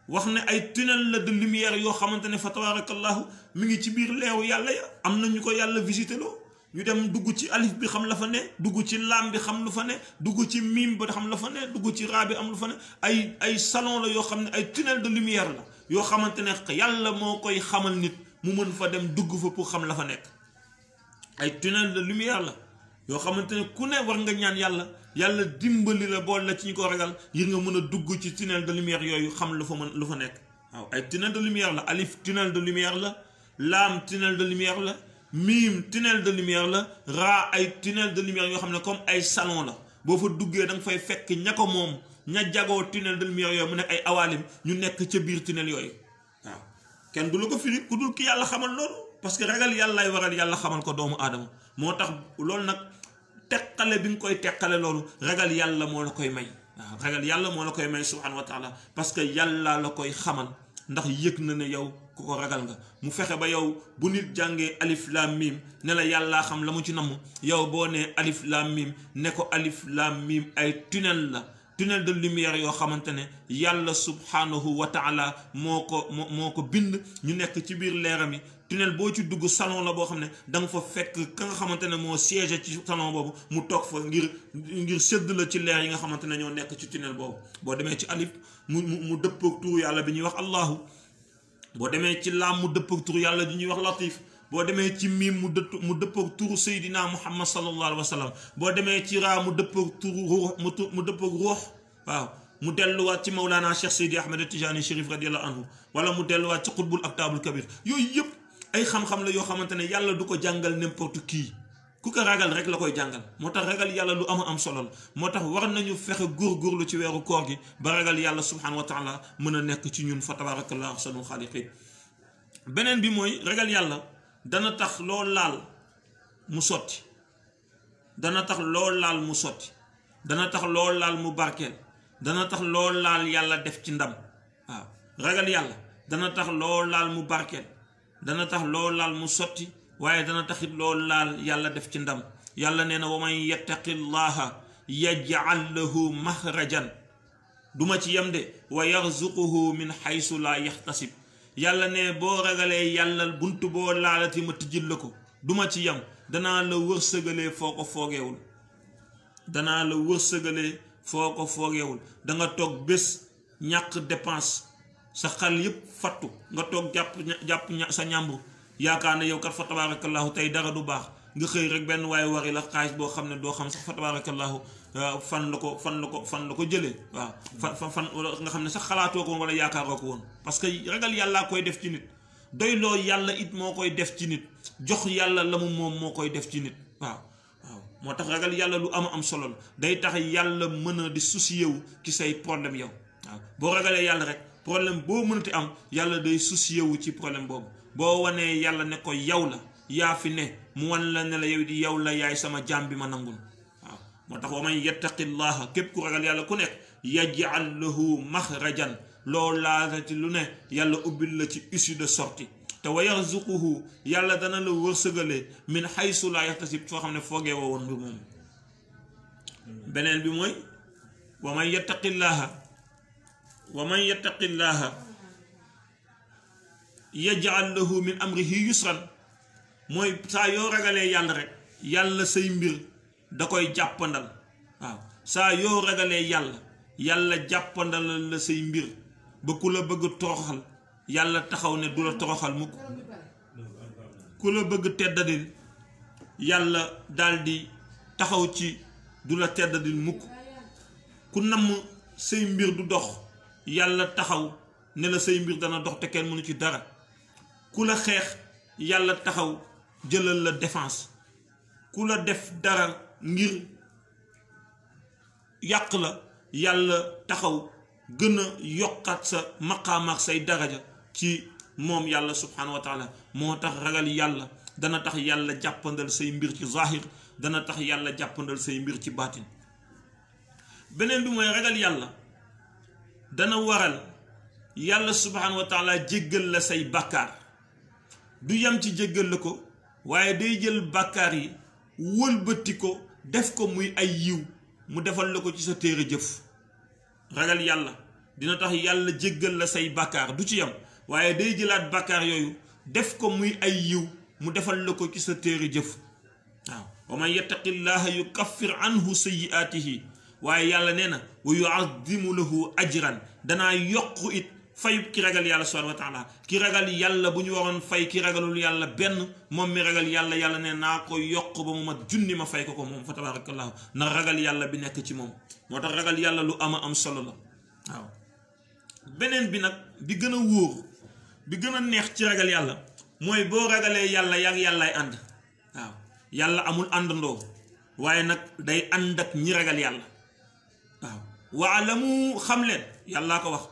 A: wax ne ay tunnel la de lumière yoo xamante ne fa tabarakallahu mi ngi ci biir leewu yàlla ya am na ñu ko yàlla visité loo ñu dem dugg ci alif bi xam la fa ne dugg ci laam bi xam lu fa ne dugg ci miim ba xam la fa ne dugg ci raa bi am lu fa ne ay salon la yoo xam ne ay tunnel de lumière la yoo xamante ne yàlla moo koy xamal nit mu mën fa dem dugg fa pour xam la fa nekk ay tunnel de lumière la yoo xamante ne ku ne war nga ñaan yàlla dimbali la bool la ci ñu ko ragal ngir nga mën a dugg ci tunnel de lumière yooyu xam lu fa nekk waaw ay tunnel de lumière la alif tunnel de lumière la laam tunnel de lumière la miim tunnel de lumière la raa ay tunnel de lumière yoo xam ne comme ay salon la boo fa duggee da nga fay fekk ña ko moom ña jagoo tunnel de lumière yooyu mu nekk ay awaalim ñu nekk ca biir tunnel yooyu waaw kenn du la ko firi ku dul ki yàlla xamal loolu parce que ragal yàllaay waral yàlla xamal ko doomu aadama moo tax loolu nag teqale bi nga koy teqale loolu ragal yàlla moo la koy may waaw ragal yàlla moo la koy may subhanahu wa taala parce que yàlla la koy xamal ndax yëg na ne yow ku ko ragal nga mu fexe ba yow bu nit jàngee alif lam mim ne la yàllaa xam la mu ci namm yow boo nee alif lam mim ne ko alif lam mim ay tunnel la tunnel de lumière yoo xamante ne yàlla subhanahu wa taala moo ko bind ñu nekk ci biir leeram yi tunnel boo ci dugg salon la boo xam ne da nga fa fekk ka nga xamante ne moo siège ci salon boobu mu toog fa ngir sédd la ci leer yi nga xamante ne ñoo nekk ci tunnel boobu boo demee ci alif mu dëppoog turu yàlla bi ñuy wax allahu boo demee ci laam mu dëppoog turu yàlla bi ñuy wax latif boo demee ci miim mu dëppoog turu Seydina Muhammad sallallahu alayhi wa sallam boo demee ci raa mu dëppoog turu ruux mu dëppoog ruux waaw mu delluwaat ci Mawlana Cheikh Seydi Ahmed Tijani Chérif radiyallahu anhu wala mu delluwaat ci xutbul aktaabul kabir yooyu yëpp ay xam-xam la yoo xamante ne yàlla du ko jàngal n'importe qui ku ko ragal rek la koy jàngal moo tax ragal yàlla lu am solo la moo tax war nañu fexe góorgóorlu ci weeru koor gi ba ragal yàlla subhanahu wa taala mën a nekk ci ñun fa tabarakallahu ahsanul xaaliqiin beneen bi mooy ragal yàlla dana tax loo laal mu sotti dana tax loo laal mu sotti dana tax loo laal mu barkeel dana tax loo laal yàlla def ci ndam waaw ragal yàlla dana tax loo laal mu barkeel dana tax loo laal mu sotti waaye dana taxit loo laal yàlla def ci ndam yàlla nee na wa man yattaqi llaha yaj'al lahu maxrajan duma ci yem de wa yarzuquhu min xaysu laa yaxtasib yàlla ne boo ragalee yàlla bunt boo laalati ma tijjil la ko duma ci yem danaa la wërsëgalee foo ko foogeewul danaa la wërsëgalee foo ko foogeewul danga toog bés ñàkk dépense sa xal yépp fattu nga toog jàpp sa ñàmbur yaakaar ne yow kat fa tabarakallahu tey dara du baax nga xëy rek benn waaye wari la xaalis boo xam ne doo xam sax fa tabarakallahu fan la ko jëlee waaw fan nga xam ne sax xalaatoo ko woon wala yaakaaroo ko woon parce que ragal yàllaa koy def ci nit doyloo yàlla it moo koy def ci nit jox yàlla la mu moom moo koy def ci nit waaw moo tax ragal yàlla lu am solo la day tax yàlla mën a di soucier wu ci say problème yow waaw boo ragalee yàlla rek problème boo mënati am yàlla day soucier wu ci problème boobu boo wanee yàlla ne ko yow la yaa fi ne mu wan la ne la yow di yow la yaay sama jaam bi ma nangul waaw moo tax wa man yattaqillaha képp ku ragal yàlla ku nekk yaj'al lahu maxrajan loo laatati lu ne yàlla ubbil la ci issue de sortie te wa yarzuquhu yàlla dana la wërsëgale min haysu laa yaxtasib foo xam ne foogee woo woon mbir moom beneen bi mooy wa man yattaqillaha yaj'al lahu min amrihi yusran mooy saa yoo ragalee yàlla rek yàlla say mbir da koy jàppandal waaw saa yoo ragalee yàlla jàppandal la say mbir ba ku la bëgg toroxal yàlla taxaw ne du la toroxal mukk ku la bëgg teddadil yàlla daldi taxaw ci du la teddadil mukk ku namm say mbir du dox yàlla taxaw ne la say mbir dana dox te kenn mënu ci dara ku la xeex yàlla taxaw jëlal la défense ku la def dara ngir yàq la yàlla taxaw gën a yokkaat sa maqaam ak say daraja ci moom yàlla subhanahu wa taala moo tax ragal yàlla dana tax yàlla jàppandal say mbir ci zahir dana tax yàlla jàppandal say mbir ci baatin beneen bi mooy ragal yàlla dana waral yàlla subhanahu wa taala jéggal la say bàkkaar du yam ci jéggal la ko waaye day jël bàkkaar yi wëlbati ko def ko muy ay yiw mu defal la ko ci sa téere jëf ragal yàlla dina tax yàlla jéggal la say bàkkaar du ci yam waaye day jëlaat bàkkaar yooyu def ko muy ay yiw mu defal la ko ci sa téere jëf waaw wa man yattaqillaha yukaffir anhu sayyi'atihi waaye yàlla nee na wa yu'azzimu lahu ajran danaa yokk it fay ki ragal yàlla subhanahu wa taala ki ragal yàlla bu ñu waroon fay ki ragalul yàlla benn moom mi ragal yàlla yàlla ne naa ko yokk ba mu mat junni ma fay ko moom fa tabarakallahu na ragal yàlla bi nekk ci moom moo tax ragal yàlla lu am solo la waaw beneen bi nag bi gën a wóor bi gën a neex ci ragal yàlla mooy boo ragalee yàlla yak yàllaay ànd waaw yàlla amul àndandoo waaye nag day ànd ak ñi ragal yàlla waaw waalamu xam leen yàllaa ko wax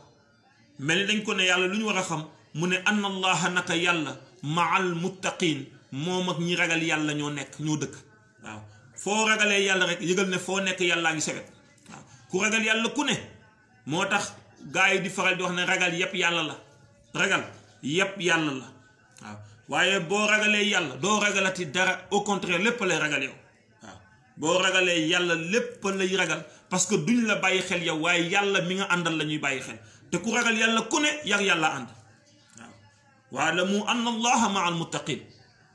A: mel ni dañ ko ne yàlla lu ñu war a xam mu ne anna allaha naka yàlla maal muttaqin moom ak ñi ragal yàlla ñoo nekk ñoo dëkk waaw foo ragalee yàlla rek yëgal ne foo nekk yàllaa ngi sewet waaw ku ragal yàlla ku ne moo tax gaa yi di faral di wax ne ragal yépp yàlla la ragal yépp yàlla la waaw waaye boo ragalee yàlla doo ragalati dara au contraire lépp lay ragal yow waaw boo ragalee yàlla lépp lay ragal parce que duñ la bàyyi xel yow waaye yàlla mi nga àndal la ñuy bàyyi xel te ku ragal yàlla ku ne yar yàlla ànd waaw waalamu anna allaha maa al muttaqin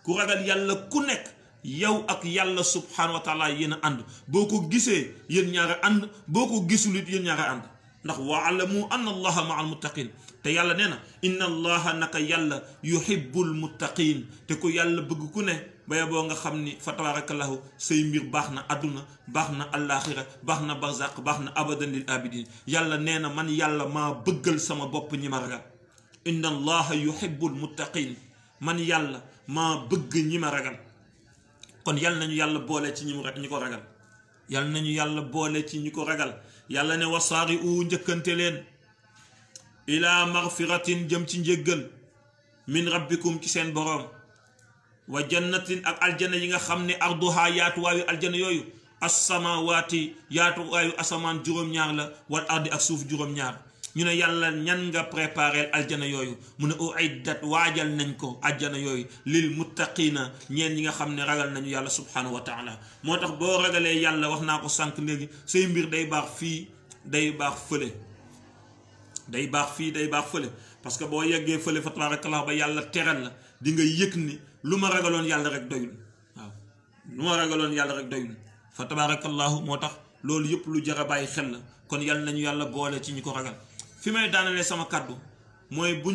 A: ku ragal yàlla ku nekk yow ak yàlla subhanahu wa taala yéen a ànd boo ko gisee yéen ñaar a ànd boo ko gisul it yéen ñaar a ànd ndax waalamu anna allaha maa al muttaqin te yàlla nee na inna allaha naka yàlla yuhibbul muttaqin te ku yàlla bëgg ku ne baya boo nga xam ni fa tabarakallahu say mbir baax na àdduna baax na allaaxira baax na barzaq baax na abadan lil abidin yàlla nee na man yàlla maa bëggal sama bopp ñi ma ragal inna allaha yuhibbul muttaqin man yàlla maa bëgg ñi ma ragal kon yàlla nañu yàlla boole ci ñi ko ragal yàlla nañu yàlla boole ci ñi ko ragal yàlla ne wasaari u njëkkante leen ila magfiratin jëm ci njéggal min rabbikum ci seen boroom wa jannatin ak aljana yi nga xam ne arduha yaatuwaayu aljana yooyu assamawaati yaatuwaayu asamaan juróom-ñaar la wal ardi ak suuf juróom-ñaar ñu ne yàlla ñan nga prépareel aljana yooyu mu ne uiddat waajal nañ ko aljana yooyu lil muttaqina ñeen ñi nga xam ne ragal nañu yàlla subhanahu wa taala moo tax boo ragalee yàlla wax naa ko sànq léegi say mbir day baax fii day baax fële day baax fii day baax fële parce que boo yeggee fële fa tabarakallah ba yàlla teral la di nga yëg ni lu ma ragaloon yàlla rek doyul waaw lu ma ragaloon yàlla rek doyul fa tabarakallahu moo tax loolu yëpp lu jar a bàyyi xel la kon yàlla nañu yàlla boole ci ñi ko ragal fi may daanalee sama kàddu mooy bu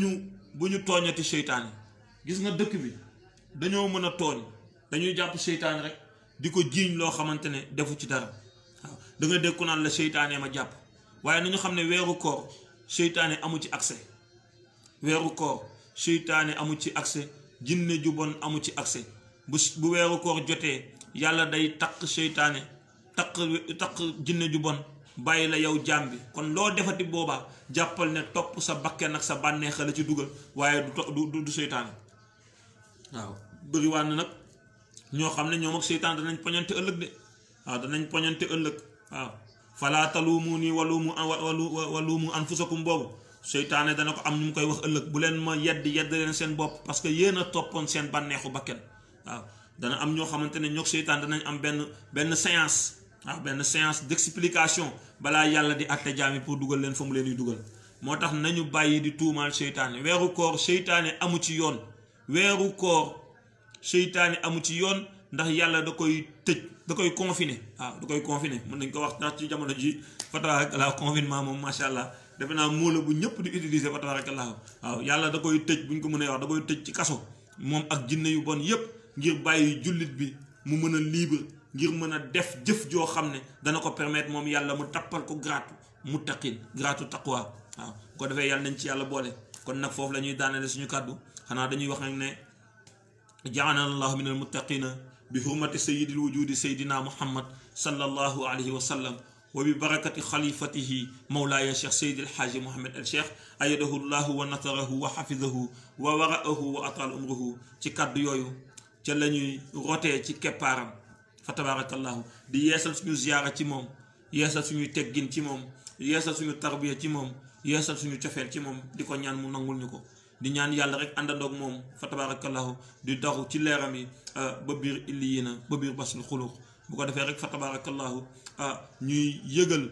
A: ñu tooñati seytaane gis nga dëkk bi dañoo mën a tooñ dañuy jàpp seytaane rek di ko jiiñ loo xamante ne defu ci dara waaw da nga dégg ko naan la seytaane ma jàpp waaye nañu xam ne weeru koor seytaane amu ci accès weeru koor seytaane amu ci accès jinne ju bon amu ci accès bu weeru koor jotee yàlla day takk seytaane takk jinne ju bon bàyyi la yow jaam bi kon loo defati boobaa jàppal ne topp sa bakken ak sa bànneex la ci dugal waaye du seytaane waaw bëriwaan na nag ñoo xam ne ñoom ak seytaan danañ poñante ëllëg de waaw danañ poñante ëllëg waaw falaa taluumuunii waluumu anfusakum boobu seytaane dana ko am ñu mu koy wax ëllëg bu leen ma yedd leen seen bopp parce que yéen a toppoon seen bànneexu bakken waaw dana am ñoo xamante ne ñoo seytaan danañ am benn séance waaw benn séance d'explication balaa yàlla di àtte jaami pour dugal leen fa mu leen di dugal moo tax nañu bàyyi di tuumaal seytaane weeru koor seytaane amu ci yoon weeru koor seytaane amu ci yoon ndax yàlla da koy tëj da koy confiné waaw da koy confiné mën nañ ko wax ndax ci jamono ji fa tabarakallah confinement moom macha allah defe naa moo la bu ñëpp di utiliser fa tabarakallah waaw yàlla da koy tëj bu ñu ko mënee wax da koy tëj ci kaso moom ak jinne yu bon yépp ngir bàyyi jullit bi mu mën a libre ngir mën a def jëf joo xam ne dana ko permettre moom yàlla mu tappal ko gratu muttaqin gratu taqwa waaw ko defee yàlla nañ ci yàlla boole kon nag foofu la ñuy daanale suñu kàddu xanaa dañuy wax nag ne ja'alana allahu min al muttaqina bi hurmati sayyidil wujudi sayyidina muhammad sallallahu alayhi wa sallam wa bi barakati xalifatihi mawlaaya cheikh sayyidil haaji muhammad al cheikh ayadahu llahu wa nasarahu wa xafidahu wa waraahu wa atal umruhu ci kàddu yooyu ca la ñuy rotee ci keppaaram fa tabarakallahu di yeesal suñu ziyaara ci moom yeesal suñuy teggin ci moom yeesal suñu tarbiya ci moom yeesal suñu cofeel ci moom di ko ñaan mu nangul ñu ko di ñaan yàlla rek àndandoog moom fa tabarakallahu di daxu ci leeram yi ba biir illiyina ba biir basul xuluq bu ko defee rek fa tabarakallahu ñuy yëgal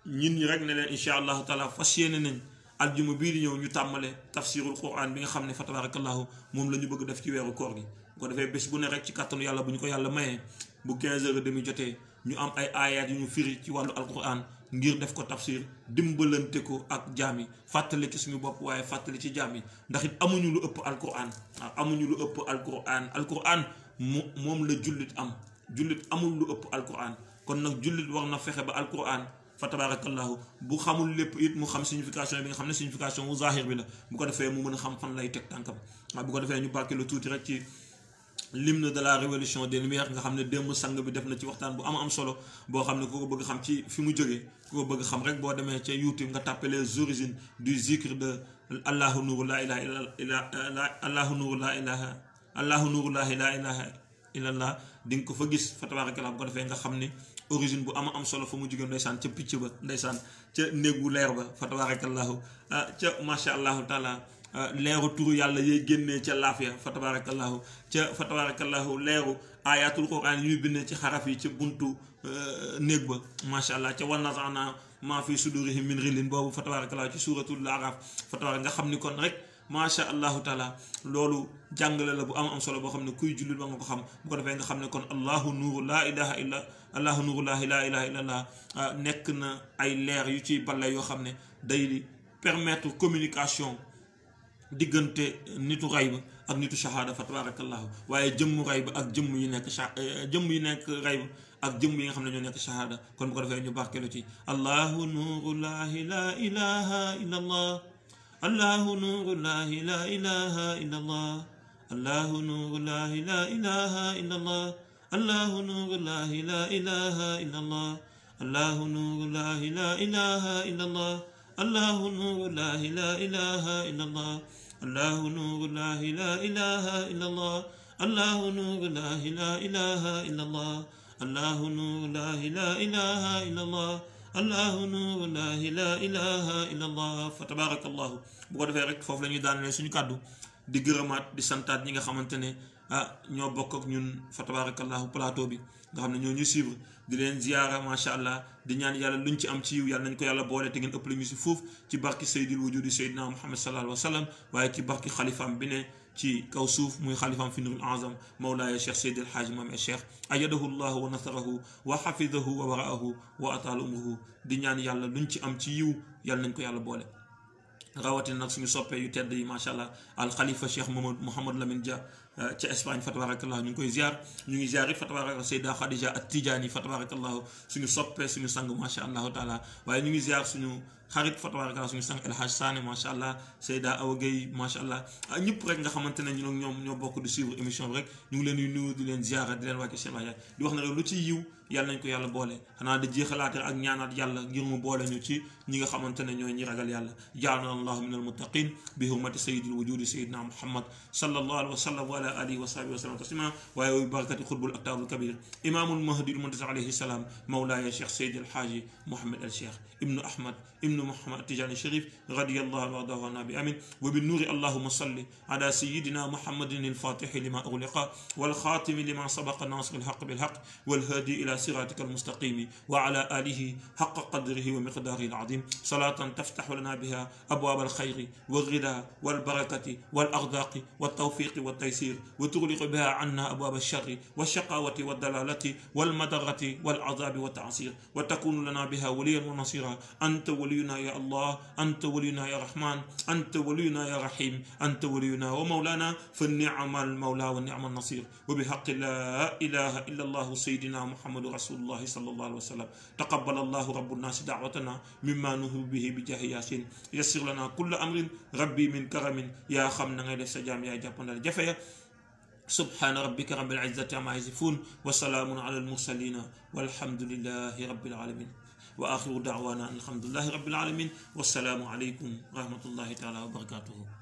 A: ñin ñi rek ne leen incha allahu taala fas yéene nañ aljuma bii di ñëw ñu tàmmale tafsirul quran bi nga xam ne fa tabarakallahu moom la ñu bëgg def ci weeru koor gi bu ko defee bés bu ne rek ci kàttanu yàlla bu ñu ko yàlla mayee bu 15h30 jotee ñu am ay aayaat yu ñu firi ci wàllu alquran ngir def ko tafsir dimbalante ko ak jaam yi fàttali ci suñu bopp waaye fàttali ci jaam yi ndax it amuñu lu ëpp alquran waaw amuñu lu ëpp alquran moom la jullit am jullit amul lu ëpp alquran kon nag jullit war na fexe ba alquran fa tabarakallahu bu xamul lépp it mu xam signification bi nga xam ne signification wu zahir bi la bu ko defee mu mën a xam fan lay teg tànkam waaw bu ko defee ñu barkeelu tuuti rek ci l'hymne de la révolution des lumières nga xam ne démb sang bi def na ci waxtaan bu am solo boo xam ne ku ko bëgg xam ci fi mu jógee ku ko bëgg xam rek boo demee ca YouTube nga tàppe les origines du zikr de allahu nuuru la ilaha illa allahu nuuru la ilaha allahu nuuru la ilaha illallah di nga ko fa gis fa tabarakallah bu ko defee nga xam ne origine bu am solo fa mu jógee ndeysaan ca picc ba ndeysaan ca néegu leer ba fa tabarakallahu ca macha allahu taala leeru turu yàlla yay génnee ca laafiya fa tabarakallahu ca fa tabarakallahu leeru ayatul quran yi ñuy bindee ci xaraf yi ca buntu néeg ba macha allah ca wan nazana maa fi sudurihim min ghillin boobu fa tabarakallahu ci suratul araf fa tabarak nga xam ni kon rek macha allahu taala loolu jàngale la bu am solo boo xam ne kuy jullit ba nga ko xam bu ko defee nga xam ne kon allahu nuuru laa ilaha illa allahu nuuru laa ilaha illallah nekk na ay leer yu ciy balle yoo xam ne day permettre communication diggante nitu rayb ak nitu shahada fa tabarakallahu waaye jëmmu rayb ak jëmm yi nekk rayb ak jëmm yi nga xam ne ñoo nekk shahada kon bu ko defee ñu barkeelu ci allahu nuuru laa ilaha illallah allahu nuuru laa ilaha illallah allahu nuuru laa ilaha illallah allahu nuuru laa ilaha illallah allahu nuuru laa ilaha illallah allahu nuuru laa ilaha illallah allahu nuuru laa ilaha illallah allahu nuuru laa ilaha illallah allahu nuuru laa ilaha illallah allahu nuuru laa ilaha illallah fa tabarakallahu bu ko defee rek foofu la ñuy daanale suñu kàddu di gërëmaat di santaat ñi nga xamante ne ñoo bokk ak ñun fa tabarakallahu plateau bi nga xam ne ñoo ñu suivre di leen ziyaara macha allah di ñaan yàlla luñ ci am ci yiw yàlla nañ ko yàlla boole te ngeen ëppale ñu si foofu ci barki sayyidil wujudi sayyidina muhammad sallallahu alayhi wa sallam waaye ci barki xalifaam bi ne ci kaw suuf muy xalifaam fi nurul azam mawlaaya cheikh sayyidil haaji moom cheikh ayadahu llahu wa nasarahu wa xafidahu wa waraahu wa ataala umruhu di ñaan yàlla luñ ci am ci yiw yàlla nañ ko yàlla boole rawatina nag suñu soppee yu tedd yi macha allah al xalifa cheikh Mouhamad Lamine Dia ca Espagne fa tabarakallahu ñu ngi koy ziar ñu ngi ziar fa tabarakallahu Sayda Khadija At-Tijaani fa tabarakallahu suñu soppe suñu sang macha allahu taala waaye ñu ngi ziar suñu xarit fa tabarakallah suñu sang El Hadj Sané macha allah Seyda Awa Gueye macha allah ñëpp rek nga xamante ne ñun ak ñoom ñoo bokk di suivre émission bi rek ñu ngi leen di nuyu di leen ziara di leen wàcce seen waaye di wax ne rek lu ci yiw yàlla nañ ko yàlla boole xanaa da jeexalaate ak ñaanaat yàlla ngir mu boole ñu ci ñi nga xamante ne ñooy ñi ragal yàlla jaalana allahu min almuttaqin bi hurmati sayyidil wujudi sayyidina muhammad sallallahu alayhi wa sallam wa ala alihi wa sahbihi wa sallam taslima waaye bi barakati xutbul aktaabul kabir imaamul mahdi al muntasir alayhi salaam mawlaaya cheikh Seydi El Hadji Mouhamed El Cheikh ibnu ahmad ibnu muhammad Tijani Sharif radiyallahu anhu wa ardahu anna bi amin wa bi nuuri allahumma salli ala sayyidina muhammadin al-fatihi lima ughliqa wal khatimi lima sabaqa nasir al-haqq bil haqq wal hadi ila صراطك المستقيم وعلى آله حق قدره ومقداره العظيم صلاة تفتح لنا بها أبواب الخير والغنى والبركة والأرزاق والتوفيق والتيسير وتغلق بها عنا أبواب الشر والشقاوة والضلالة والمضرة والعذاب والتعسير وتكون لنا بها وليا ونصيرا أنت ولينا يا الله أنت ولينا يا رحمن أنت ولينا يا رحيم أنت ولينا ومولانا فالنعم المولى والنعم النصير وبحق لا إله إلا الله سيدنا محمد رسول الله صلى الله عليه وسلم تقبل الله رب الناس دعوتنا مما نهو به بجاه ياسين يسر لنا كل أمر ربي من كرم يا خمنا غير سجام يا جابنا الجفية سبحان ربك رب العزة عما يصفون وسلام على المرسلين والحمد لله رب العالمين وآخر دعوانا الحمد لله رب العالمين والسلام عليكم ورحمة الله تعالى وبركاته.